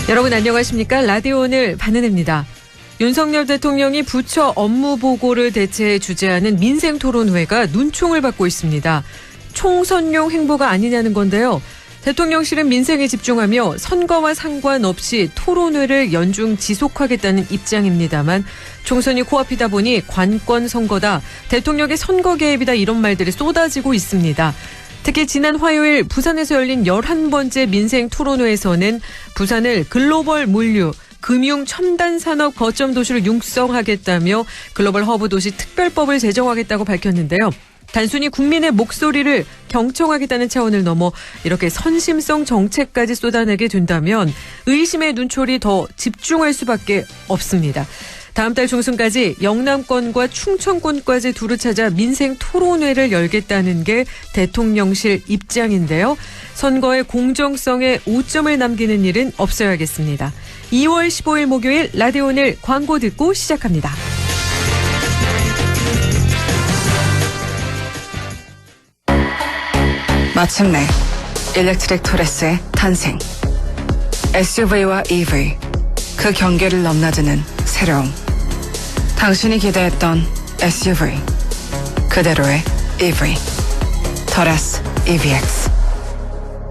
여러분 안녕하십니까? 라디오 오늘 반은혜입니다. 윤석열 대통령이 부처 업무 보고를 대체해 주재하는 민생토론회가 눈총을 받고 있습니다. 총선용 행보가 아니냐는 건데요. 대통령실은 민생에 집중하며 선거와 상관없이 토론회를 연중 지속하겠다는 입장입니다만 총선이 코앞이다 보니 관권 선거다, 대통령의 선거 개입이다 이런 말들이 쏟아지고 있습니다. 특히 지난 화요일 부산에서 열린 11번째 민생 토론회에서는 부산을 글로벌 물류, 금융 첨단 산업 거점 도시로 육성하겠다며 글로벌 허브 도시 특별법을 제정하겠다고 밝혔는데요. 단순히 국민의 목소리를 경청하겠다는 차원을 넘어 이렇게 선심성 정책까지 쏟아내게 된다면 의심의 눈초리 더 집중할 수밖에 없습니다. 다음 달 중순까지 영남권과 충청권까지 두루 찾아 민생 토론회를 열겠다는 게 대통령실 입장인데요. 선거의 공정성에 오점을 남기는 일은 없어야겠습니다. 2월 15일 목요일 라디오 오늘 광고 듣고 시작합니다. 마침내 일렉트릭 토레스의 탄생. SUV와 EV, 그 경계를 넘나드는 새로움. 당신이 기대했던 SUV, 그대로의 EV. 토레스 EVX.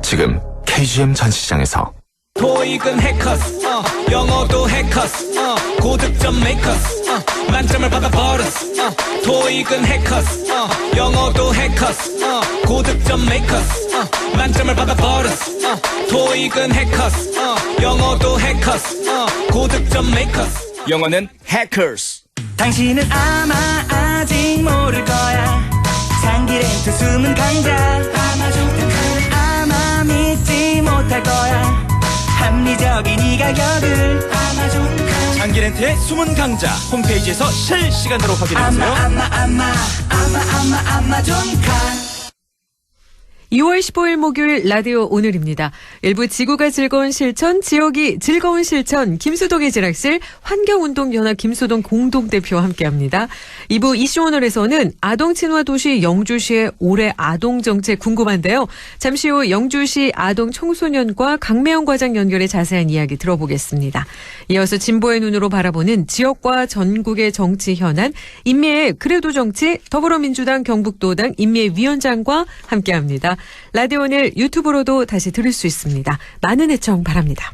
지금 KGM 전시장에서 토익은 해커스, 영어도 해커스, 고득점 메이커스, 만점을 받아버렸어. 토익은 해커스, 영어도 해커스, 고득점 메이커스, 만점을 받아버렸어. 토익은 해커스, 영어도 해커스, 고득점 메이커스. 영어는 해커스. 당신은 아마 아직 모를 거야. 장기 렌트 숨은 강자. 아마 믿지 못할 거야. 합리적인 이 가격을. 장기 렌트의 숨은 강자 홈페이지에서 실시간으로 확인하세요. 아마존카. 2월 15일 목요일 라디오 오늘입니다. 일부 지구가 즐거운 실천, 지역이 즐거운 실천, 김수동의 지락실, 환경운동연합 김수동 공동대표와 함께합니다. 2부 이슈 오늘에서는 아동친화도시 영주시의 올해 아동정책 궁금한데요. 잠시 후 영주시 아동청소년과 강매영 과장 연결해 자세한 이야기 들어보겠습니다. 이어서 진보의 눈으로 바라보는 지역과 전국의 정치 현안, 인미의 그래도 정치, 더불어민주당 경북도당 인미의 위원장과 함께합니다. 라디오 오늘 유튜브로도 다시 들을 수 있습니다. 많은 애청 바랍니다.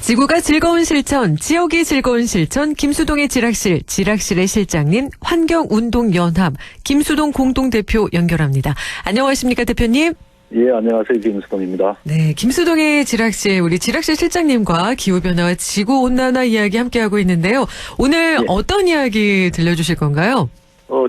지구가 즐거운 실천, 지역이 즐거운 실천, 김수동의 지락실, 지락실의 실장님, 환경운동연합 김수동 공동대표 연결합니다. 안녕하십니까 대표님? 예, 안녕하세요. 김수동입니다. 네, 김수동의 지락실, 우리 지락실 실장님과 기후변화와 지구온난화 이야기 함께하고 있는데요. 오늘 예. 어떤 이야기 들려주실 건가요?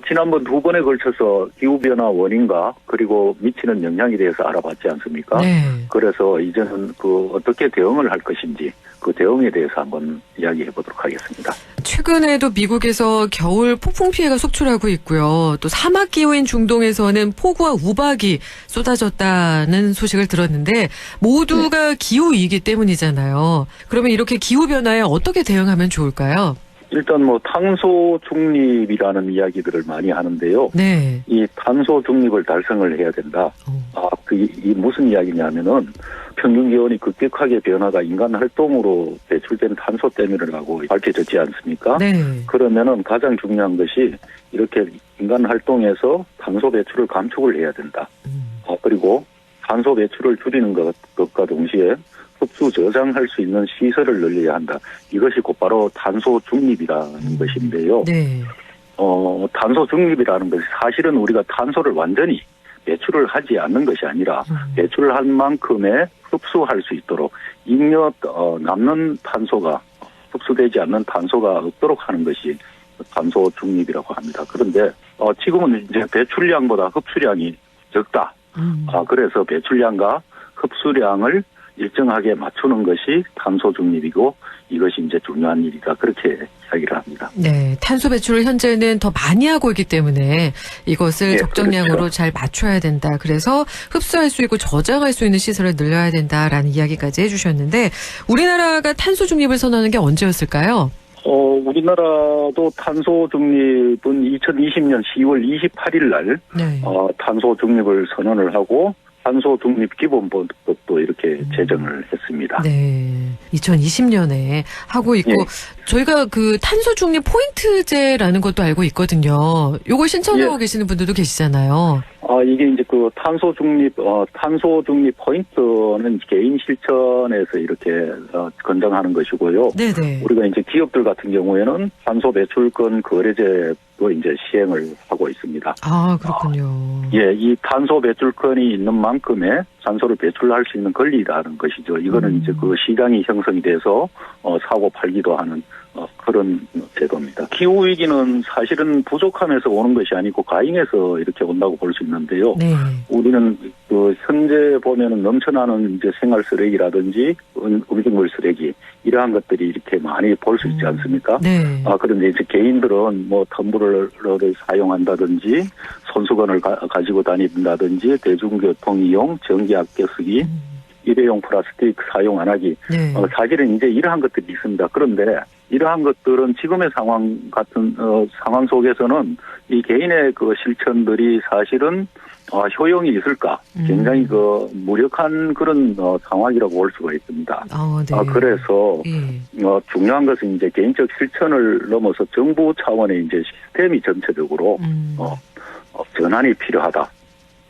지난번 두 번에 걸쳐서 기후변화 원인과 그리고 미치는 영향에 대해서 알아봤지 않습니까? 네. 그래서 이제는 어떻게 대응을 할 것인지 그 대응에 대해서 한번 이야기해 보도록 하겠습니다. 최근에도 미국에서 겨울 폭풍 피해가 속출하고 있고요. 또 사막 기후인 중동에서는 폭우와 우박이 쏟아졌다는 소식을 들었는데 모두가 기후이기 때문이잖아요. 그러면 이렇게 기후변화에 어떻게 대응하면 좋을까요? 일단 탄소 중립이라는 이야기들을 많이 하는데요. 네. 이 탄소 중립을 달성을 해야 된다. 이 무슨 이야기냐면은 평균 기온이 급격하게 변화가 인간 활동으로 배출된 탄소 때문이라고 밝혀졌지 않습니까? 네. 그러면은 가장 중요한 것이 이렇게 인간 활동에서 탄소 배출을 감축을 해야 된다. 그리고 탄소 배출을 줄이는 것과 동시에 흡수 저장할 수 있는 시설을 늘려야 한다. 이것이 곧바로 탄소 중립이라는 것인데요. 네. 탄소 중립이라는 것이 사실은 우리가 탄소를 완전히 배출을 하지 않는 것이 아니라 배출을 한 만큼의 흡수할 수 있도록 잉여 남는 탄소가 흡수되지 않는 탄소가 없도록 하는 것이 탄소 중립이라고 합니다. 그런데 지금은 이제 배출량보다 흡수량이 적다. 그래서 배출량과 흡수량을 일정하게 맞추는 것이 탄소 중립이고 이것이 이제 중요한 일이다. 그렇게 이야기를 합니다. 네, 탄소 배출을 현재는 더 많이 하고 있기 때문에 이것을 네, 적정량으로 그렇죠. 잘 맞춰야 된다. 그래서 흡수할 수 있고 저장할 수 있는 시설을 늘려야 된다라는 이야기까지 해주셨는데 우리나라가 탄소 중립을 선언하는 게 언제였을까요? 우리나라도 탄소 중립은 2020년 10월 28일 날 네. 탄소 중립을 선언을 하고 탄소 중립 기본법도 이렇게 제정을 했습니다. 네. 2020년에 하고 있고, 예. 저희가 그 탄소 중립 포인트제라는 것도 알고 있거든요. 요걸 신청하고 예. 계시는 분들도 계시잖아요. 이게 이제 그 탄소 중립 포인트는 개인 실천에서 이렇게 권장하는 것이고요. 네네. 우리가 이제 기업들 같은 경우에는 탄소 배출권 거래제도 이제 시행을 하고 있습니다. 아, 그렇군요. 예, 이 탄소 배출권이 있는 만큼의 탄소를 배출할 수 있는 권리라는 것이죠. 이거는 이제 그 시장이 형성이 돼서 사고 팔기도 하는 그런 제도입니다. 기후 위기는 사실은 부족함에서 오는 것이 아니고 과잉해서 이렇게 온다고 볼 수 있는데요. 네. 우리는 그 현재 보면은 넘쳐나는 이제 생활 쓰레기라든지 음식물 쓰레기 이러한 것들이 이렇게 많이 볼 수 있지 않습니까? 네. 그런데 이제 개인들은 뭐 텀블러를 사용한다든지 손수건을 가지고 다닌다든지 대중교통 이용, 전기 아껴 쓰기, 일회용 플라스틱 사용 안 하기. 네. 사실은 이제 이러한 것들이 있습니다. 그런데 이러한 것들은 지금의 상황 같은 상황 속에서는 이 개인의 그 실천들이 사실은 효용이 있을까? 굉장히 그 무력한 그런 상황이라고 볼 수가 있습니다. 네. 그래서 예. 중요한 것은 이제 개인적 실천을 넘어서 정부 차원의 이제 시스템이 전체적으로 전환이 필요하다.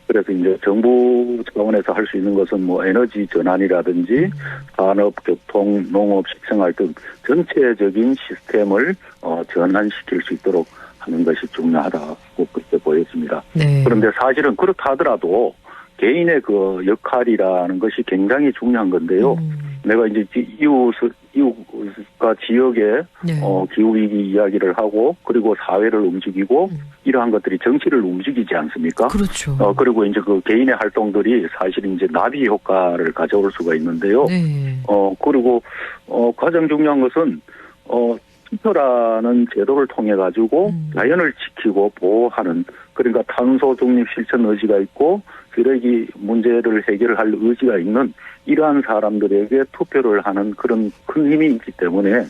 그래서 이제 정부 차원에서 할 수 있는 것은 뭐 에너지 전환이라든지 산업, 교통, 농업, 식생활 등 전체적인 시스템을 전환시킬 수 있도록 하는 것이 중요하다고 그렇게 보였습니다. 네. 그런데 사실은 그렇다 하더라도 개인의 그 역할이라는 것이 굉장히 중요한 건데요. 내가 이제 이웃과 지역의 네. 기후위기 이야기를 하고 그리고 사회를 움직이고 이러한 것들이 정치를 움직이지 않습니까? 그렇죠. 그리고 이제 그 개인의 활동들이 사실 이제 나비 효과를 가져올 수가 있는데요. 네. 그리고 가장 중요한 것은 투표라는 제도를 통해 가지고 자연을 지키고 보호하는 그러니까 탄소 중립 실천 의지가 있고 쓰레기 문제를 해결할 의지가 있는 이러한 사람들에게 투표를 하는 그런 큰 힘이 있기 때문에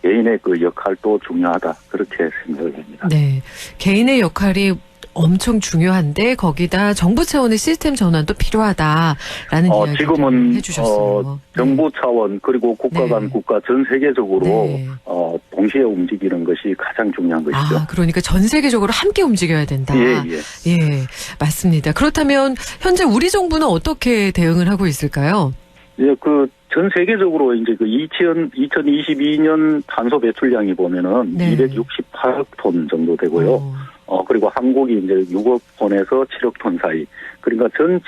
개인의 그 역할도 중요하다 그렇게 생각을 합니다. 네. 개인의 역할이 엄청 중요한데 거기다 정부 차원의 시스템 전환도 필요하다라는 이야기를 지금은 해주셨어요. 정부 차원 그리고 국가 간 네. 국가 전 세계적으로 네. 동시에 움직이는 것이 가장 중요한 것이죠. 그러니까 전 세계적으로 함께 움직여야 된다. 예. 예, 맞습니다. 그렇다면 현재 우리 정부는 어떻게 대응을 하고 있을까요? 예, 그 전 세계적으로 이제 그 2022년 탄소 배출량이 보면은 네. 268억 톤 정도 되고요. 그리고 한국이 이제 6억 톤에서 7억 톤 사이. 그러니까 전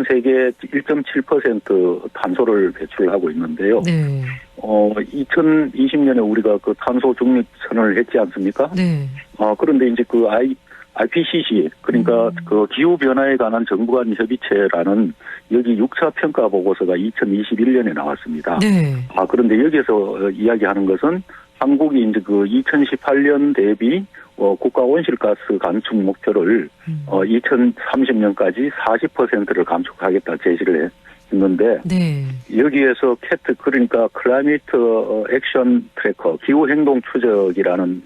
세계 1.7% 탄소를 배출하고 있는데요. 네. 2020년에 우리가 그 탄소 중립 선언을 했지 않습니까? 네. 그런데 이제 그 IPCC 그러니까 그 기후 변화에 관한 정부 간 협의체라는 여기 6차 평가 보고서가 2021년에 나왔습니다. 네. 그런데 여기서 이야기하는 것은 한국이 이제 그 2018년 대비 국가 온실가스 감축 목표를 2030년까지 40%를 감축하겠다 제시를 했는데 네. 여기에서 CAT 그러니까 클라이미트 액션 트래커 기후 행동 추적이라는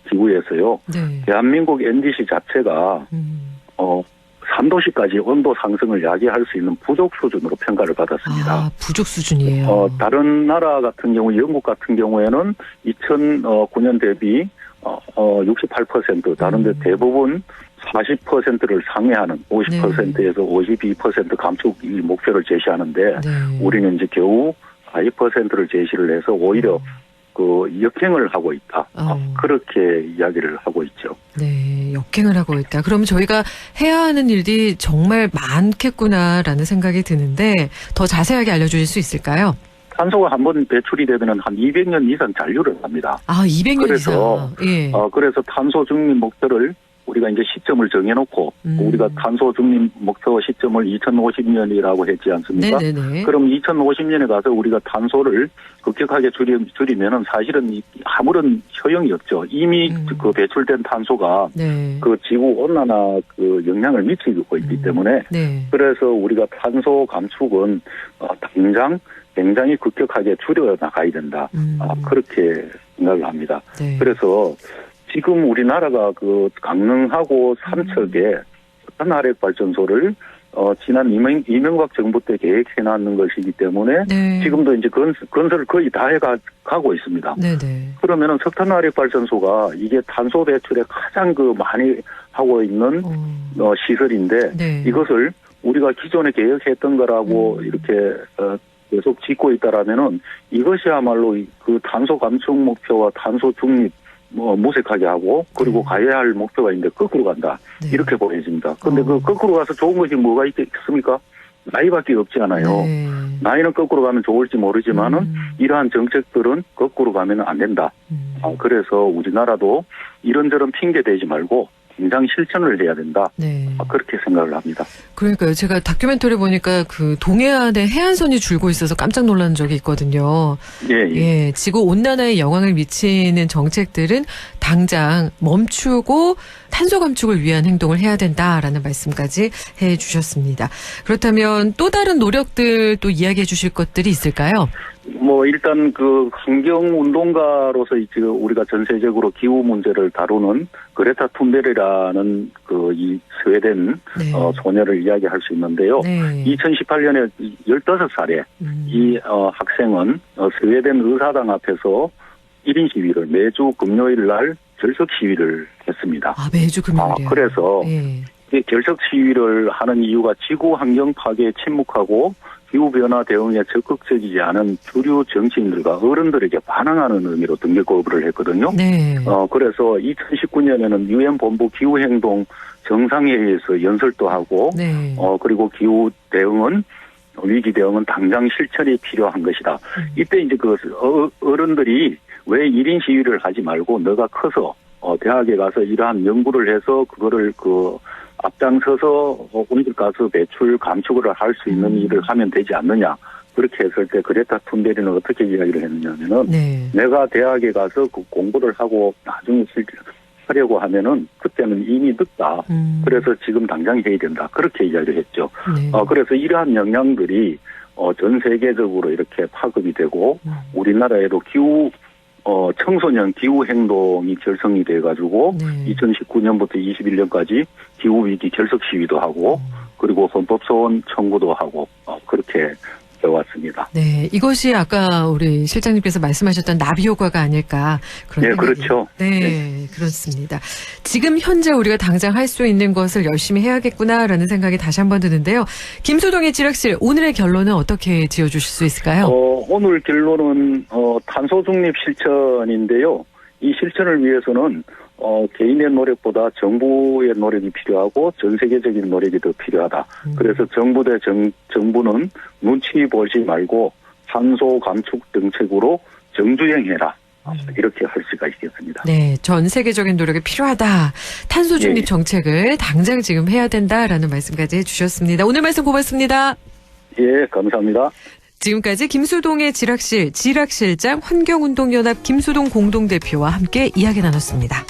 기구에서요. 네. 대한민국 NDC 자체가 3도씨까지 온도 상승을 야기할 수 있는 부족 수준으로 평가를 받았습니다. 부족 수준이에요. 다른 나라 같은 경우, 영국 같은 경우에는 2009년 대비 68%, 다른데 대부분 40%를 상회하는 50%에서 52% 감축 목표를 제시하는데 네. 우리는 이제 겨우 40%를 제시를 해서 오히려 그 역행을 하고 있다. 그렇게 이야기를 하고 있죠. 네, 역행을 하고 있다. 그럼 저희가 해야 하는 일이 정말 많겠구나라는 생각이 드는데 더 자세하게 알려주실 수 있을까요? 탄소가 한번 배출이 되면 한 200년 이상 잔류를 합니다. 200년 그래서, 이상. 예. 그래서 탄소 중립 목표를 우리가 이제 시점을 정해놓고 우리가 탄소 중립 목표 시점을 2050년이라고 했지 않습니까? 네네네. 그럼 2050년에 가서 우리가 탄소를 급격하게 줄이면은 사실은 아무런 효용이 없죠. 이미 그 배출된 탄소가 네. 그 지구 온난화 그 영향을 미치고 있기 때문에 네. 그래서 우리가 탄소 감축은 당장 굉장히 급격하게 줄여 나가야 된다. 그렇게 생각을 합니다. 네. 그래서 지금 우리나라가 그 강릉하고 삼척에 산화력 발전소를 지난 이명박 정부 때 계획해놨는 것이기 때문에 네. 지금도 이제 건설을 거의 다 해가고 있습니다. 네네. 그러면은 석탄 화력 발전소가 이게 탄소 배출에 가장 많이 하고 있는 시설인데 네. 이것을 우리가 기존에 계획했던 거라고 이렇게 계속 짓고 있다라면은 이것이야말로 그 탄소 감축 목표와 탄소 중립 무색하게 하고 그리고 가야 할 목표가 있는데 거꾸로 간다. 네. 이렇게 보여집니다. 그런데 그 거꾸로 가서 좋은 것이 뭐가 있겠습니까? 나이밖에 없지 않아요. 네. 나이는 거꾸로 가면 좋을지 모르지만은 이러한 정책들은 거꾸로 가면 안 된다. 그래서 우리나라도 이런저런 핑계 대지 말고 당장 실천을 해야 된다. 네. 그렇게 생각을 합니다. 그러니까요. 제가 다큐멘터리 보니까 그 동해안에 해안선이 줄고 있어서 깜짝 놀란 적이 있거든요. 예. 예, 지구 온난화에 영향을 미치는 정책들은 당장 멈추고 탄소 감축을 위한 행동을 해야 된다라는 말씀까지 해 주셨습니다. 그렇다면 또 다른 노력들 또 이야기해 주실 것들이 있을까요? 일단 그 환경운동가로서 지금 우리가 전 세계적으로 기후 문제를 다루는 그레타 툰베르라는 이 스웨덴 네. 소녀를 이야기할 수 있는데요. 네. 2018년에 15살에 이 학생은 스웨덴 의사당 앞에서 1인 시위를 매주 금요일 날 결석 시위를 했습니다. 매주 금요일이요. 그래서 예. 이 결석 시위를 하는 이유가 지구 환경 파괴에 침묵하고 기후변화 대응에 적극적이지 않은 주류 정치인들과 어른들에게 반항하는 의미로 등재 거부를 했거든요. 네. 그래서 2019년에는 UN 본부 기후행동 정상회의에서 연설도 하고, 네. 그리고 기후 대응은, 위기 대응은 당장 실천이 필요한 것이다. 이때 이제 어른들이 왜 1인 시위를 하지 말고 너가 커서, 대학에 가서 이러한 연구를 해서 그거를 앞장서서 온실 가스 배출 감축을 할 수 있는 일을 하면 되지 않느냐. 그렇게 했을 때 그레타 툰베르는 어떻게 이야기를 했느냐면은 네. 내가 대학에 가서 공부를 하고 나중에 하려고 하면은 그때는 이미 늦다. 그래서 지금 당장 해야 된다. 그렇게 이야기를 했죠. 네. 그래서 이러한 영향들이 전 세계적으로 이렇게 파급이 되고 우리나라에도 청소년 기후 행동이 결성이 돼가지고 네. 2019년부터 21년까지 기후 위기 결석 시위도 하고 그리고 헌법 소원 청구도 하고 그렇게 되어왔습니다. 네, 이것이 아까 우리 실장님께서 말씀하셨던 나비 효과가 아닐까 그런 네, 생각이. 그렇죠. 네, 그렇습니다. 지금 현재 우리가 당장 할 수 있는 것을 열심히 해야겠구나라는 생각이 다시 한번 드는데요. 김수동의 지락실 오늘의 결론은 어떻게 지어주실 수 있을까요? 오늘 결론은 탄소 중립 실천인데요. 이 실천을 위해서는 개인의 노력보다 정부의 노력이 필요하고 전 세계적인 노력이 더 필요하다. 그래서 정부 대 정부는 눈치 보지 말고 탄소 감축 정책으로 정주행해라. 이렇게 할 수가 있겠습니다. 네, 전 세계적인 노력이 필요하다. 탄소 중립 예. 정책을 당장 지금 해야 된다라는 말씀까지 해주셨습니다. 오늘 말씀 고맙습니다. 예, 감사합니다. 지금까지 김수동의 지락실장 환경운동연합 김수동 공동대표와 함께 이야기 나눴습니다.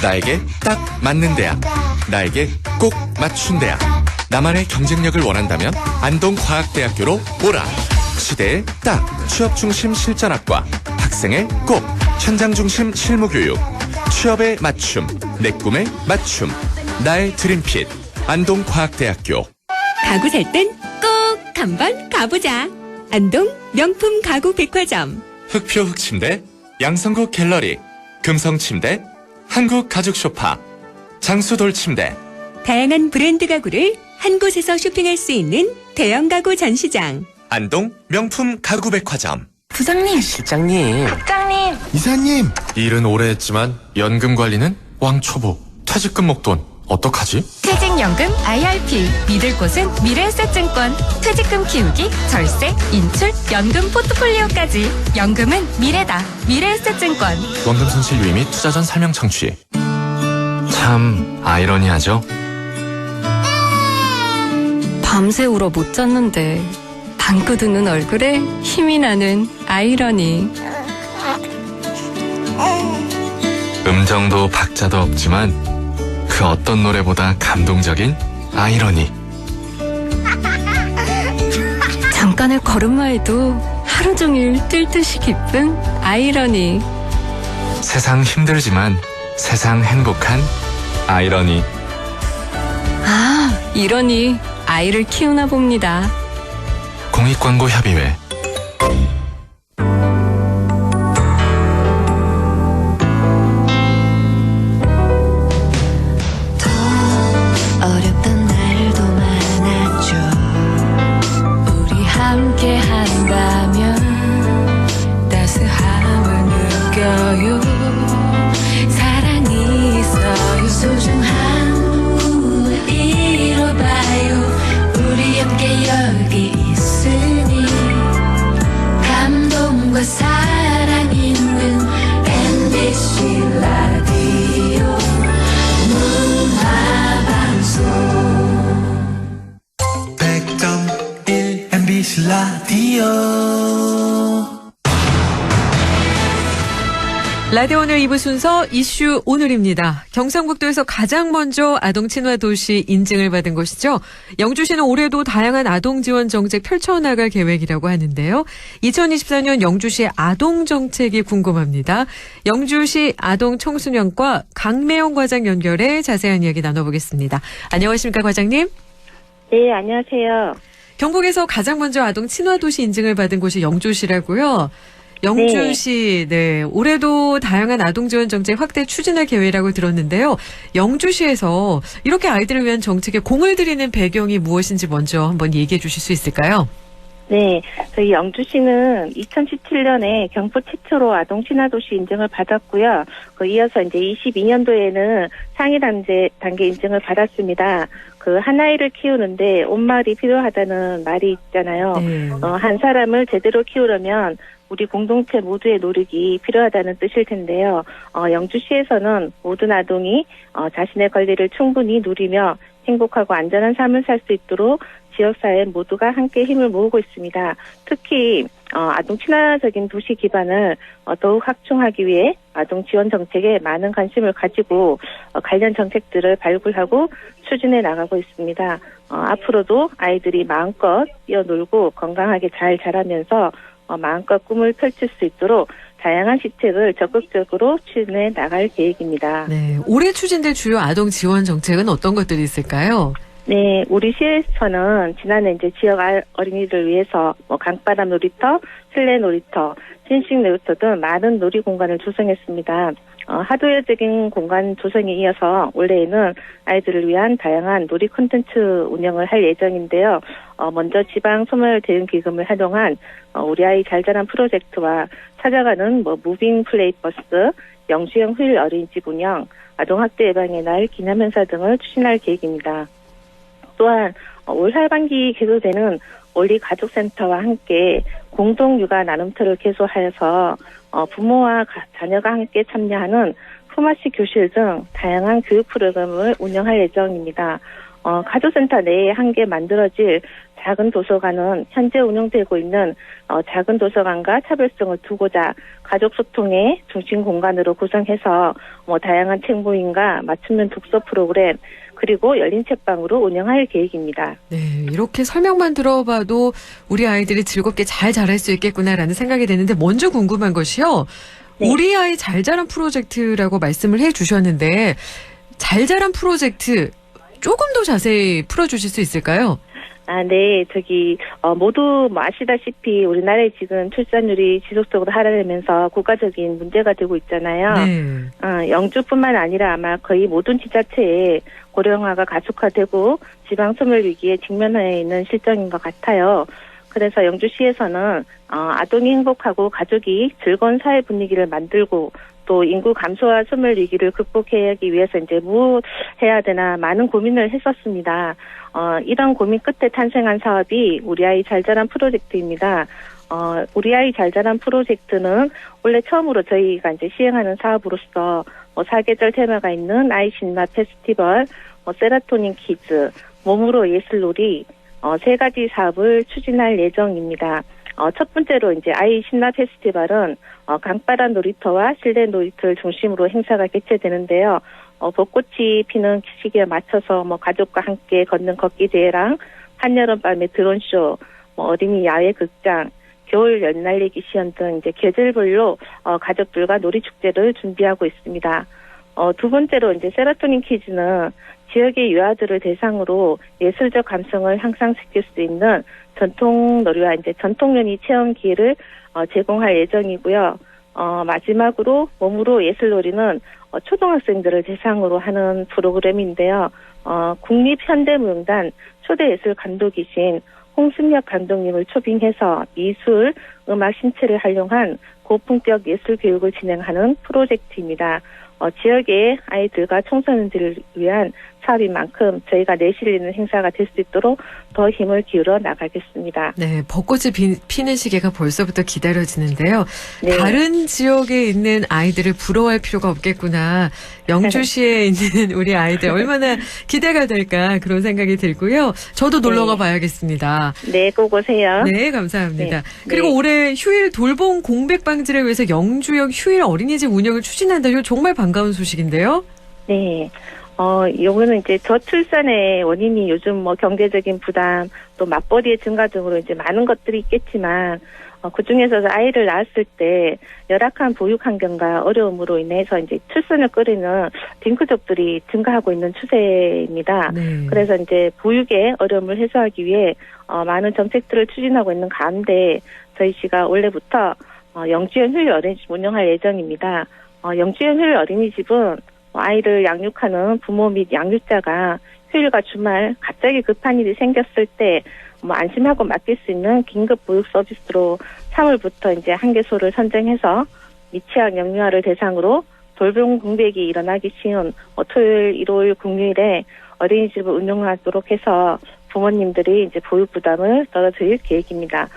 나에게 딱 맞는 대학, 나에게 꼭 맞춘 대학. 나만의 경쟁력을 원한다면 안동과학대학교로 오라. 시대의 딱 취업 중심 실전학과, 학생의 꼭 현장 중심 실무교육, 취업의 맞춤, 내 꿈의 맞춤, 나의 드림핏 안동과학대학교. 가구 살 땐 꼭 한번 가보자. 안동 명품 가구 백화점. 흑표 흑침대, 양성국 갤러리, 금성침대, 한국가죽소파, 장수돌침대. 다양한 브랜드 가구를 한 곳에서 쇼핑할 수 있는 대형 가구 전시장. 안동 명품 가구백화점. 부장님. 실장님. 국장님. 이사님. 일은 오래 했지만 연금 관리는 왕초보. 퇴직금 목돈 어떡하지? 퇴직연금 IRP. 믿을 곳은 미래에셋증권. 퇴직금 키우기, 절세, 인출, 연금 포트폴리오까지. 연금은 미래다. 미래에셋증권. 원금 손실 유의 및 투자 전 설명 청취. 참 아이러니하죠? 밤새 울어 못 잤는데 방구 드는 얼굴에 힘이 나는 아이러니. 음정도 박자도 없지만 그 어떤 노래보다 감동적인 아이러니. 약간의 걸음마에도 하루 종일 뛸 듯이 기쁜 아이러니. 세상 힘들지만 세상 행복한 아이러니. 아, 이러니 아이를 키우나 봅니다. 공익광고협의회. 어렵던 날도 많았죠. 우리 함께 한다면 따스함을 느껴요. 사랑이 있어요. 소중한 꿈을 이뤄봐요. 우리 함께 여기 있으니 감동과 사랑 있는 MBC 라디오 문화방송 100.1 MBC 라디오. 라디오 오늘 2부 순서 이슈 오늘입니다. 경상북도에서 가장 먼저 아동 친화 도시 인증을 받은 곳이죠. 영주시는 올해도 다양한 아동 지원 정책 펼쳐나갈 계획이라고 하는데요. 2024년 영주시 아동 정책이 궁금합니다. 영주시 아동 청소년과 강매영 과장 연결해 자세한 이야기 나눠보겠습니다. 안녕하십니까, 과장님? 네, 안녕하세요. 경북에서 가장 먼저 아동 친화 도시 인증을 받은 곳이 영주시라고요. 영주시, 네. 올해도 다양한 아동 지원 정책 확대 추진할 계획이라고 들었는데요. 영주시에서 이렇게 아이들을 위한 정책에 공을 들이는 배경이 무엇인지 먼저 한번 얘기해 주실 수 있을까요? 네, 저희 영주시는 2017년에 경북 최초로 아동 친화 도시 인증을 받았고요. 이어서 이제 22년도에는 상위 단계 인증을 받았습니다. 한 아이를 키우는데 온 마을이 필요하다는 말이 있잖아요. 네. 한 사람을 제대로 키우려면 우리 공동체 모두의 노력이 필요하다는 뜻일 텐데요. 영주시에서는 모든 아동이 자신의 권리를 충분히 누리며 행복하고 안전한 삶을 살 수 있도록 지역사회 모두가 함께 힘을 모으고 있습니다. 특히 아동 친화적인 도시 기반을 더욱 확충하기 위해 아동 지원 정책에 많은 관심을 가지고 관련 정책들을 발굴하고 추진해 나가고 있습니다. 앞으로도 아이들이 마음껏 뛰어놀고 건강하게 잘 자라면서 마음껏 꿈을 펼칠 수 있도록 다양한 시책을 적극적으로 추진해 나갈 계획입니다. 네, 올해 추진될 주요 아동 지원 정책은 어떤 것들이 있을까요? 네, 우리 시에서는 지난해 이제 지역 어린이를 위해서 강바람 놀이터, 실내 놀이터, 신식 놀이터 등 많은 놀이 공간을 조성했습니다. 하드웨어적인 공간 조성에 이어서 올해에는 아이들을 위한 다양한 놀이 콘텐츠 운영을 할 예정인데요. 먼저 지방 소멸 대응 기금을 활용한 우리 아이 잘 자란 프로젝트와 찾아가는 무빙 플레이 버스, 영주형 휴일 어린이집 운영, 아동학대 예방의 날 기념행사 등을 추진할 계획입니다. 또한 올 하반기 개소되는 올리 가족센터와 함께 공동육아 나눔터를 개소하여서 부모와 자녀가 함께 참여하는 품앗이 교실 등 다양한 교육 프로그램을 운영할 예정입니다. 가족센터 내에 함께 만들어질 작은 도서관은 현재 운영되고 있는 작은 도서관과 차별성을 두고자 가족 소통의 중심 공간으로 구성해서 다양한 책 모임과 맞춤형 독서 프로그램 그리고 열린 책방으로 운영할 계획입니다. 네, 이렇게 설명만 들어봐도 우리 아이들이 즐겁게 잘 자랄 수 있겠구나라는 생각이 드는데 먼저 궁금한 것이요. 네. 우리 아이 잘 자란 프로젝트라고 말씀을 해 주셨는데 잘 자란 프로젝트 조금 더 자세히 풀어주실 수 있을까요? 네, 모두 아시다시피 우리나라의 지금 출산율이 지속적으로 하락하면서 국가적인 문제가 되고 있잖아요. 네. 영주뿐만 아니라 아마 거의 모든 지자체에 고령화가 가속화되고 지방 소멸 위기에 직면해 있는 실정인 것 같아요. 그래서 영주시에서는 아동이 행복하고 가족이 즐거운 사회 분위기를 만들고 또 인구 감소와 소멸 위기를 극복하기 위해서 이제 뭐 해야 되나 많은 고민을 했었습니다. 이런 고민 끝에 탄생한 사업이 우리 아이 잘 자란 프로젝트입니다. 우리 아이 잘 자란 프로젝트는 원래 처음으로 저희가 이제 시행하는 사업으로서 사계절 테마가 있는 아이 신나 페스티벌, 세라토닌 키즈, 몸으로 예술놀이 3가지 사업을 추진할 예정입니다. 첫 번째로 이제 아이 신나 페스티벌은 강바람 놀이터와 실내 놀이터를 중심으로 행사가 개최되는데요. 벚꽃이 피는 시기에 맞춰서 가족과 함께 걷는 걷기 대회랑 한여름밤의 드론쇼, 어린이 야외 극장, 겨울 연날리기 시연 등 이제 계절별로 가족들과 놀이 축제를 준비하고 있습니다. 두 번째로 이제 세로토닌 퀴즈는 지역의 유아들을 대상으로 예술적 감성을 향상시킬 수 있는 전통 놀이와 이제 전통 연희 체험 기회를 제공할 예정이고요. 마지막으로 몸으로 예술놀이는 초등학생들을 대상으로 하는 프로그램인데요. 국립현대무용단 초대예술 감독이신 홍승혁 감독님을 초빙해서 미술, 음악, 신체를 활용한 고품격 예술 교육을 진행하는 프로젝트입니다. 지역의 아이들과 청소년들을 위한 사업인 만큼 저희가 내실 있는 행사가 될 수 있도록 더 힘을 기울여 나가겠습니다. 네, 벚꽃이 피는 시기가 벌써부터 기다려지는데요. 네. 다른 지역에 있는 아이들을 부러워할 필요가 없겠구나. 영주시에 있는 우리 아이들 얼마나 기대가 될까 그런 생각이 들고요. 저도 놀러가 봐야겠습니다. 네, 꼭 오세요. 네, 감사합니다. 네. 그리고 네. 올해 휴일 돌봄 공백 방지를 위해서 영주역 휴일 어린이집 운영을 추진한다. 이거 정말 반가운 소식인데요. 네. 요거는 이제 저출산의 원인이 요즘 뭐 경제적인 부담, 또 맞벌이의 증가 등으로 이제 많은 것들이 있겠지만, 그 중에서도 아이를 낳았을 때 열악한 보육 환경과 어려움으로 인해서 이제 출산을 꺼리는 딩크족들이 증가하고 있는 추세입니다. 네. 그래서 이제 보육의 어려움을 해소하기 위해 많은 정책들을 추진하고 있는 가운데 저희 시가 올해부터 영주형 휴일 어린이집 운영할 예정입니다. 영주형 휴일 어린이집은 아이를 양육하는 부모 및 양육자가 휴일과 주말 갑자기 급한 일이 생겼을 때 안심하고 맡길 수 있는 긴급 보육 서비스로 3월부터 이제 한 개소를 선정해서 미취학 영유아를 대상으로 돌봄 공백이 일어나기 쉬운 토요일, 일요일, 공휴일에 어린이집을 운영하도록 해서 부모님들이 이제 보육 부담을 덜어드릴 계획입니다.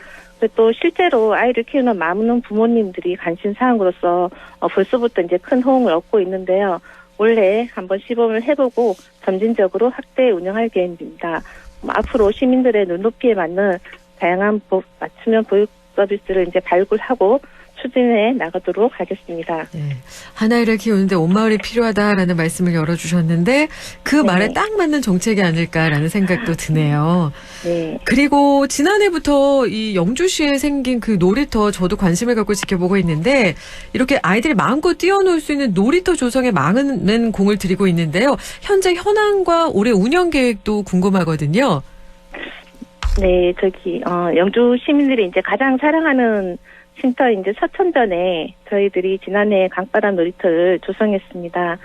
또 실제로 아이를 키우는 많은 부모님들이 관심 사항으로서 벌써부터 이제 큰 호응을 얻고 있는데요. 올해 한번 시범을 해보고 점진적으로 확대 운영할 계획입니다. 앞으로 시민들의 눈높이에 맞는 다양한 맞춤형 보육 서비스를 이제 발굴하고 추진해 나가도록 하겠습니다. 네. 한 아이를 키우는데 온 마을이 필요하다라는 말씀을 열어주셨는데 그 말에 딱 맞는 정책이 아닐까라는 생각도 드네요. 네. 그리고 지난해부터 이 영주시에 생긴 그 놀이터 저도 관심을 갖고 지켜보고 있는데 이렇게 아이들이 마음껏 뛰어놀 수 있는 놀이터 조성에 많은 공을 들이고 있는데요. 현재 현황과 올해 운영 계획도 궁금하거든요. 네, 영주 시민들이 이제 가장 사랑하는 쉼터 이제 서천전에 저희들이 지난해 강바람 놀이터를 조성했습니다.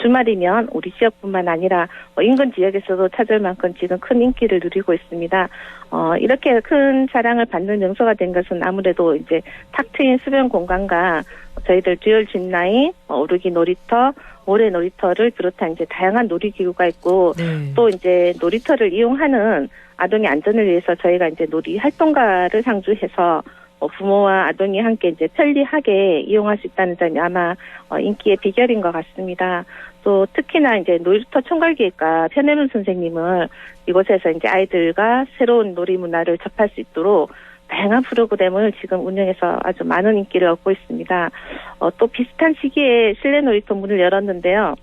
주말이면 우리 지역뿐만 아니라 인근 지역에서도 찾을 만큼 지금 큰 인기를 누리고 있습니다. 이렇게 큰 사랑을 받는 명소가 된 것은 아무래도 이제 탁 트인 수변 공간과 저희들 듀얼 짚라인, 오르기 놀이터, 모래 놀이터를 비롯한 이제 다양한 놀이기구가 있고 또 이제 놀이터를 이용하는 아동의 안전을 위해서 저희가 이제 놀이 활동가를 상주해서 부모와 아동이 함께 이제 편리하게 이용할 수 있다는 점이 아마 인기의 비결인 것 같습니다. 또 특히나 이제 놀이터 총괄기획과 편혜문 선생님을 이곳에서 이제 아이들과 새로운 놀이 문화를 접할 수 있도록 다양한 프로그램을 지금 운영해서 아주 많은 인기를 얻고 있습니다. 또 비슷한 시기에 실내 놀이터 문을 열었는데요.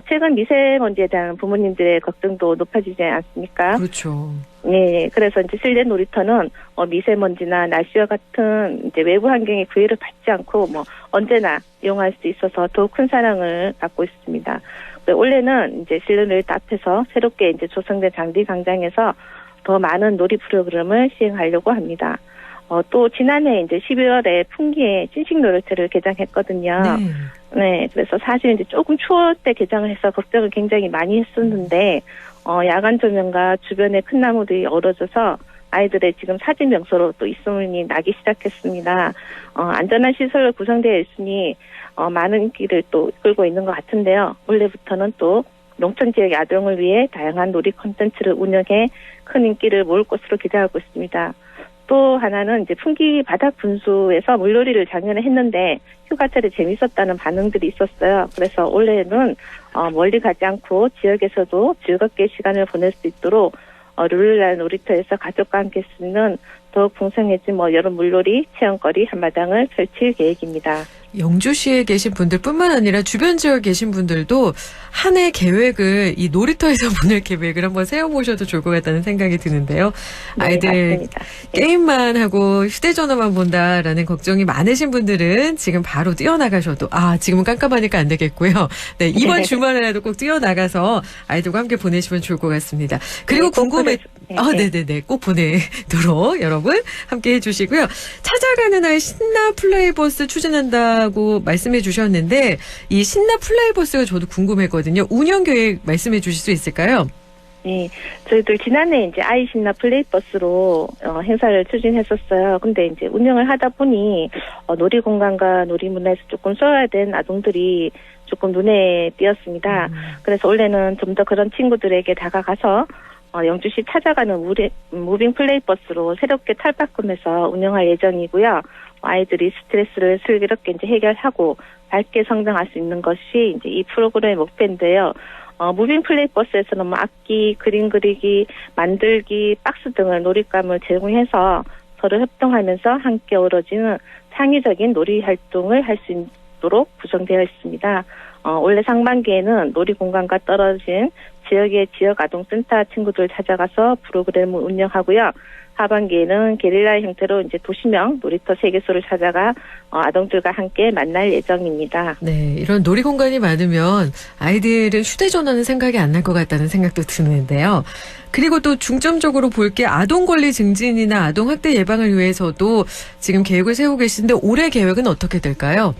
최근 미세먼지에 대한 부모님들의 걱정도 높아지지 않습니까? 그렇죠. 네, 그래서 이제 실내 놀이터는 미세먼지나 날씨와 같은 이제 외부 환경의 구애를 받지 않고 언제나 이용할 수 있어서 더욱 큰 사랑을 받고 있습니다. 올해는 이제 실내 놀이터 앞에서 새롭게 이제 조성된 장비 광장에서 더 많은 놀이 프로그램을 시행하려고 합니다. 또 지난해 이제 12월에 풍기에 찐식 놀이터를 개장했거든요. 네, 그래서 사실 이제 조금 추울 때 개장을 해서 걱정을 굉장히 많이 했었는데 야간 조명과 주변의 큰 나무들이 어우러져서 아이들의 지금 사진 명소로 또 입소문이 나기 시작했습니다. 안전한 시설로 구성되어 있으니 많은 인기를 또 끌고 있는 것 같은데요. 올해부터는 또 농촌 지역의 아동을 위해 다양한 놀이 콘텐츠를 운영해 큰 인기를 모을 것으로 기대하고 있습니다. 또 하나는 이제 풍기 바닥 분수에서 물놀이를 작년에 했는데 휴가철에 재밌었다는 반응들이 있었어요. 그래서 올해는 멀리 가지 않고 지역에서도 즐겁게 시간을 보낼 수 있도록 룰루랄 놀이터에서 가족과 함께 쓰는 더욱 풍성해진 여름 물놀이 체험거리 한마당을 펼칠 계획입니다. 영주시에 계신 분들뿐만 아니라 주변 지역에 계신 분들도 한 해 계획을 이 놀이터에서 보낼 계획을 한번 세워보셔도 좋을 것 같다는 생각이 드는데요. 네, 아이들 맞습니다. 게임만 하고 휴대전화만 본다라는 걱정이 많으신 분들은 지금 바로 뛰어나가셔도 지금은 깜깜하니까 안 되겠고요. 네, 이번 주말에라도 꼭 뛰어나가서 아이들과 함께 보내시면 좋을 것 같습니다. 그리고 네네네. 꼭 보내도록 여러분 함께 해주시고요. 찾아가는 아이 신나 플레이버스 추진한다고 말씀해 주셨는데 이 신나 플레이버스가 저도 궁금했거든요. 운영 계획 말씀해 주실 수 있을까요? 네, 저희들 지난해 이제 아이 신나 플레이버스로 행사를 추진했었어요. 근데 이제 운영을 하다 보니 놀이공간과 놀이문화에서 조금 소외된 아동들이 조금 눈에 띄었습니다. 그래서 올해는 좀 더 그런 친구들에게 다가가서 영주시 찾아가는 무빙 플레이버스로 새롭게 탈바꿈해서 운영할 예정이고요. 아이들이 스트레스를 슬기롭게 이제 해결하고 밝게 성장할 수 있는 것이 이제 이 프로그램의 목표인데요. 무빙 플레이버스에서는 악기, 그림 그리기, 만들기, 박스 등을 놀잇감을 제공해서 서로 협동하면서 함께 어우러지는 창의적인 놀이 활동을 할 수 있도록 구성되어 있습니다. 올해 상반기에는 놀이공간과 떨어진 지역의 지역 아동센터 친구들 찾아가서 프로그램을 운영하고요. 하반기에는 게릴라 형태로 이제 도시명 놀이터 3개소를 찾아가 아동들과 함께 만날 예정입니다. 네, 이런 놀이 공간이 많으면 아이들은 휴대전화는 생각이 안 날 것 같다는 생각도 드는데요. 그리고 또 중점적으로 볼 게 아동 권리 증진이나 아동 학대 예방을 위해서도 지금 계획을 세우고 계신데 올해 계획은 어떻게 될까요?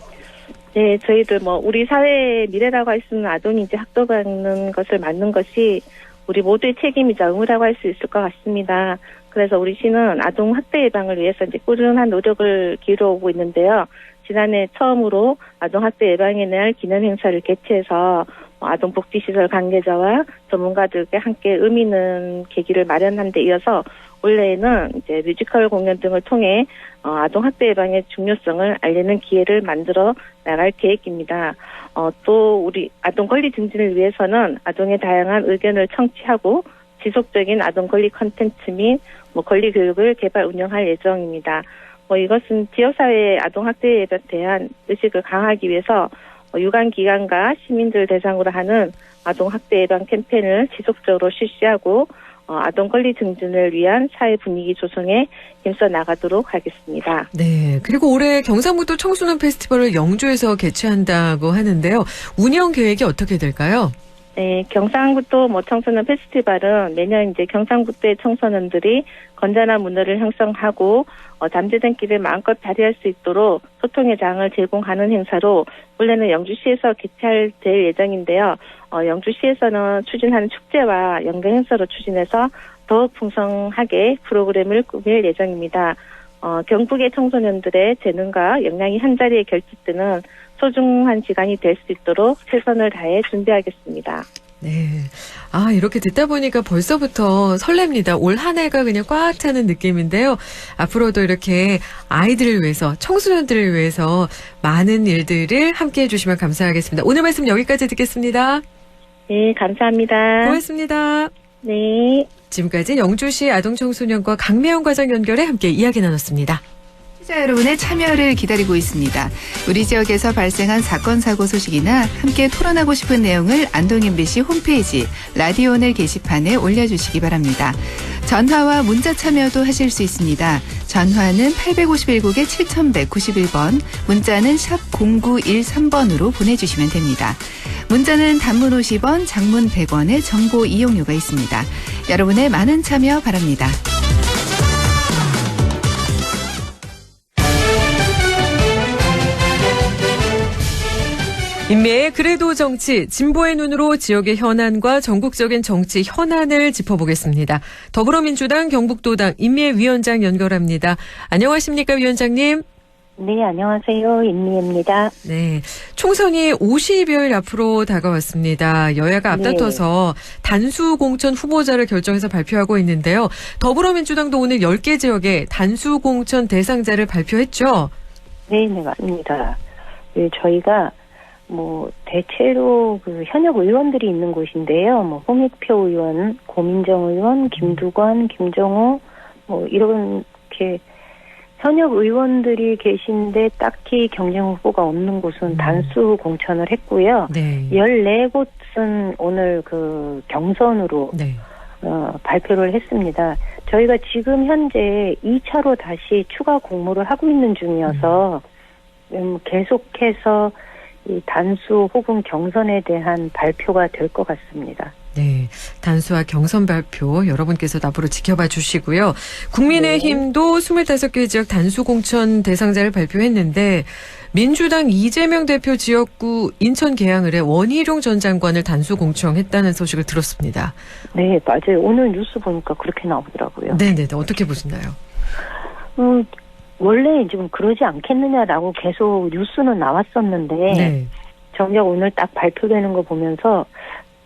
네, 저희들 우리 사회의 미래라고 할 수 있는 아동이 이제 학도받는 것을 막는 것이 우리 모두의 책임이자 의무라고 할 수 있을 것 같습니다. 그래서 우리 시는 아동 학대 예방을 위해서 이제 꾸준한 노력을 기울여오고 있는데요. 지난해 처음으로 아동 학대 예방의 날 기념 행사를 개최해서 아동 복지시설 관계자와 전문가들과 함께 의미 있는 계기를 마련한 데 이어서 올해에는 이제 뮤지컬 공연 등을 통해 아동 학대 예방의 중요성을 알리는 기회를 만들어 나갈 계획입니다. 또 우리 아동 권리 증진을 위해서는 아동의 다양한 의견을 청취하고 지속적인 아동 권리 콘텐츠 및 권리 교육을 개발 운영할 예정입니다. 이것은 지역사회의 아동 학대에 대한 의식을 강화하기 위해서 유관기관과 시민들 대상으로 하는 아동 학대 예방 캠페인을 지속적으로 실시하고 아동 권리 증진을 위한 사회 분위기 조성에 힘써 나가도록 하겠습니다. 네. 그리고 올해 경상북도 청소년 페스티벌을 영주에서 개최한다고 하는데요. 운영 계획이 어떻게 될까요? 네, 경상북도 청소년 페스티벌은 매년 이제 경상북도의 청소년들이 건전한 문화를 형성하고 잠재된 길을 마음껏 발휘할 수 있도록 소통의 장을 제공하는 행사로 원래는 영주시에서 개최될 예정인데요. 영주시에서는 추진하는 축제와 연계 행사로 추진해서 더욱 풍성하게 프로그램을 꾸밀 예정입니다. 경북의 청소년들의 재능과 역량이 한자리에 결집되는 소중한 시간이 될 수 있도록 최선을 다해 준비하겠습니다. 네. 이렇게 듣다 보니까 벌써부터 설렙니다. 올 한 해가 그냥 꽉 차는 느낌인데요. 앞으로도 이렇게 아이들을 위해서, 청소년들을 위해서 많은 일들을 함께 해주시면 감사하겠습니다. 오늘 말씀 여기까지 듣겠습니다. 네, 감사합니다. 고맙습니다. 네. 지금까지 영주시 아동청소년과 강미영 과장 연결해 함께 이야기 나눴습니다. 시청자 여러분의 참여를 기다리고 있습니다. 우리 지역에서 발생한 사건 사고 소식이나 함께 토론하고 싶은 내용을 안동 MBC 홈페이지 라디오오늘 게시판에 올려주시기 바랍니다. 전화와 문자 참여도 하실 수 있습니다. 전화는 851국에 7191번, 문자는 샵 0913번으로 보내주시면 됩니다. 문자는 단문 50원, 장문 100원의 정보 이용료가 있습니다. 여러분의 많은 참여 바랍니다. 인매의 그래도 정치, 진보의 눈으로 지역의 현안과 전국적인 정치 현안을 짚어보겠습니다. 더불어민주당 경북도당 인미애 위원장 연결합니다. 안녕하십니까, 위원장님? 네, 안녕하세요. 인미애입니다. 네, 총선이 50여일 앞으로 다가왔습니다. 여야가 앞다퉈서 단수 공천 후보자를 결정해서 발표하고 있는데요. 더불어민주당도 오늘 10개 지역에 단수 공천 대상자를 발표했죠? 네, 맞습니다. 저희가 대체로 현역 의원들이 있는 곳인데요. 홍익표 의원, 고민정 의원, 김두관, 김정호, 이렇게 현역 의원들이 계신데 딱히 경쟁 후보가 없는 곳은 단수 공천을 했고요. 네. 14곳은 오늘 그 경선으로 네. 발표를 했습니다. 저희가 지금 현재 2차로 다시 추가 공모를 하고 있는 중이어서 계속해서 이 단수 혹은 경선에 대한 발표가 될 것 같습니다. 네, 단수와 경선 발표 여러분께서도 앞으로 지켜봐 주시고요. 국민의힘도 25개 지역 단수 공천 대상자를 발표했는데 민주당 이재명 대표 지역구 인천 계양을에 원희룡 전 장관을 단수 공천했다는 소식을 들었습니다. 네, 맞아요. 오늘 뉴스 보니까 그렇게 나오더라고요. 네네, 어떻게 보시나요? 원래 지금 그러지 않겠느냐라고 계속 뉴스는 나왔었는데 네. 정작 오늘 딱 발표되는 거 보면서